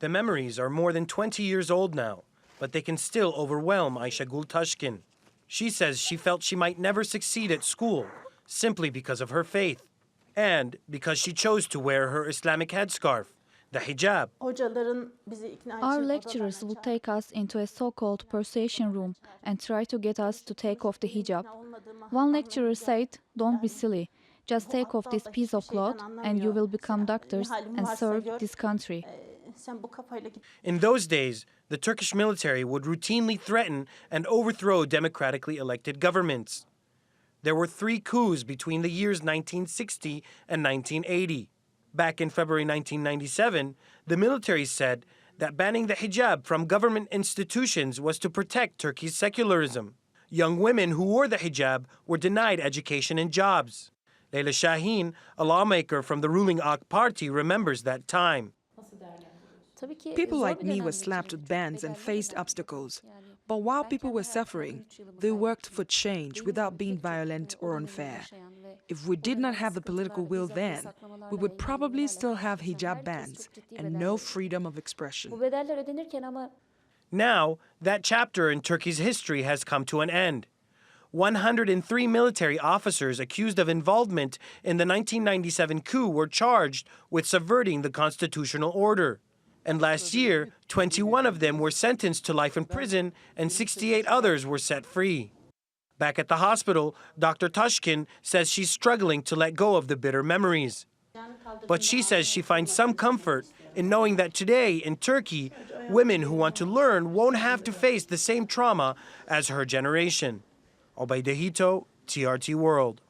The memories are more than 20 years old now, but they can still overwhelm Ayşe Taşkın. She says she felt she might never succeed at school simply because of her faith and because she chose to wear her Islamic headscarf, the hijab. Our lecturers would take us into a so-called persuasion room and try to get us to take off the hijab. One lecturer said, "Don't be silly. Just take off this piece of cloth and you will become doctors and serve this country." In those days, the Turkish military would routinely threaten and overthrow democratically elected governments. There were 3 coups between the years 1960 and 1980. Back in February 1997, the military said that banning the hijab from government institutions was to protect Turkey's secularism. Young women who wore the hijab were denied education and jobs. Leyla Şahin, a lawmaker from the ruling AK Party, remembers that time. People like me were slapped with bans and faced obstacles. But while people were suffering, they worked for change without being violent or unfair. If we did not have the political will then, we would probably still have hijab bans and no freedom of expression. Now, that chapter in Turkey's history has come to an end. 103 military officers accused of involvement in the 1997 coup were charged with subverting the constitutional order. And last year, 21 of them were sentenced to life in prison and 68 others were set free. Back at the hospital, Dr. Taşkın says she's struggling to let go of the bitter memories. But she says she finds some comfort in knowing that today in Turkey, women who want to learn won't have to face the same trauma as her generation. Obaide Hito, TRT World.